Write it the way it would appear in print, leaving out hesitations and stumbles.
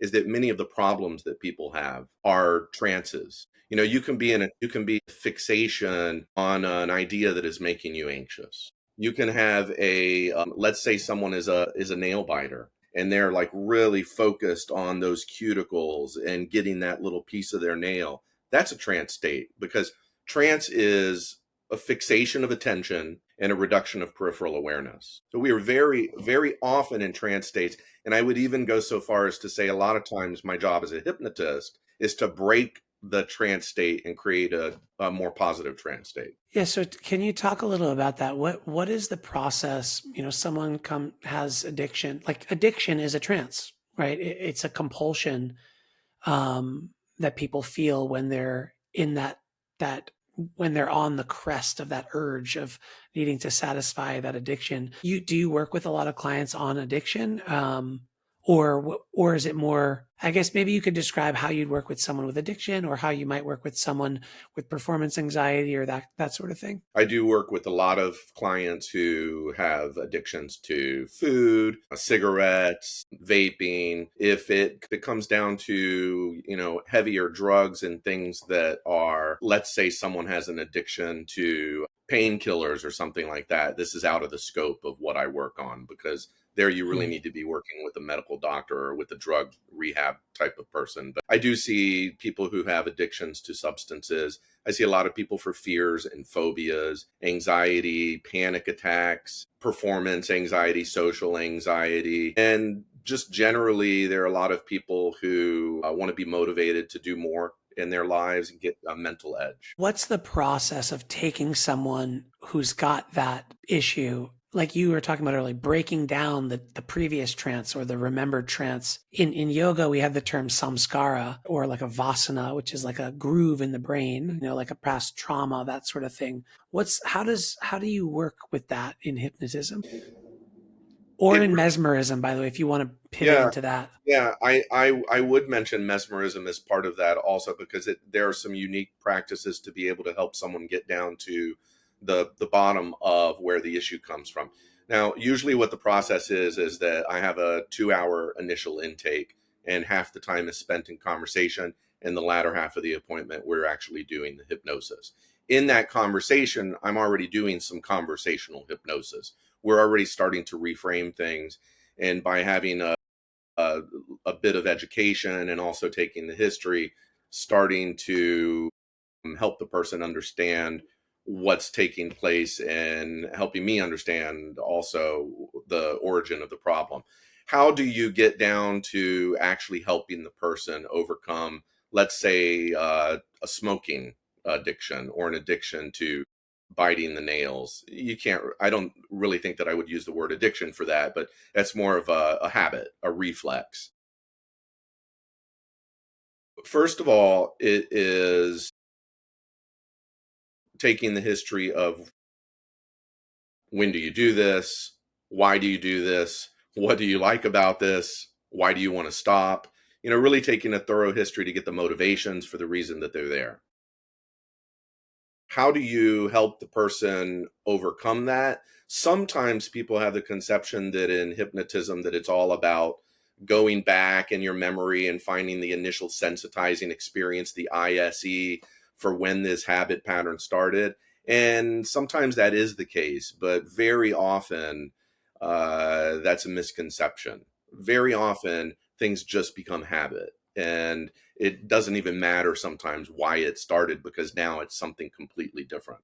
is that many of the problems that people have are trances. You can be fixation on an idea that is making you anxious. You can have let's say someone is a nail biter, and they're like really focused on those cuticles and getting that little piece of their nail. That's a trance state, because trance is a fixation of attention and a reduction of peripheral awareness. So we are very, very often in trance states. And I would even go so far as to say a lot of times my job as a hypnotist is to break the trance state and create a more positive trance state. Yeah. So can you talk a little about that? What is the process? Someone has addiction. Like addiction is a trance, right? It's a compulsion that people feel when they're in that when they're on the crest of that urge of needing to satisfy that addiction. Do you work with a lot of clients on addiction? Or is it more, I guess maybe you could describe how you'd work with someone with addiction, or how you might work with someone with performance anxiety, or that sort of thing? I do work with a lot of clients who have addictions to food, cigarettes, vaping. If it comes down to, heavier drugs and things that are, let's say someone has an addiction to painkillers or something like that, this is out of the scope of what I work on, because there you really need to be working with a medical doctor or with a drug rehab type of person. But I do see people who have addictions to substances. I see a lot of people for fears and phobias, anxiety, panic attacks, performance anxiety, social anxiety. And just generally, there are a lot of people who want to be motivated to do more in their lives and get a mental edge. What's the process of taking someone who's got that issue, like you were talking about earlier, breaking down the previous trance or the remembered trance? In yoga, we have the term samskara, or like a vasana, which is like a groove in the brain, like a past trauma, that sort of thing. How do you work with that in hypnotism or It in mesmerism, by the way, if you want to pivot Yeah, into that? yeah. I would mention mesmerism as part of that also, because there are some unique practices to be able to help someone get down to the bottom of where the issue comes from. Now, usually what the process is that I have a 2-hour initial intake, and half the time is spent in conversation, and the latter half of the appointment we're actually doing the hypnosis. In that conversation, I'm already doing some conversational hypnosis. We're already starting to reframe things, and by having a, a bit of education and also taking the history, starting to help the person understand what's taking place, and helping me understand also the origin of the problem. How do you get down to actually helping the person overcome, let's say, a smoking addiction or an addiction to biting the nails? You can't, I don't really think that I would use the word addiction for that, but that's more of a habit, a reflex. First of all, it is taking the history of, when do you do this? Why do you do this? What do you like about this? Why do you want to stop? Really taking a thorough history to get the motivations for the reason that they're there. How do you help the person overcome that? Sometimes people have the conception that in hypnotism that it's all about going back in your memory and finding the initial sensitizing experience, the ISE, for when this habit pattern started. And sometimes that is the case, but very often that's a misconception. Very often things just become habit. And it doesn't even matter sometimes why it started, because now it's something completely different.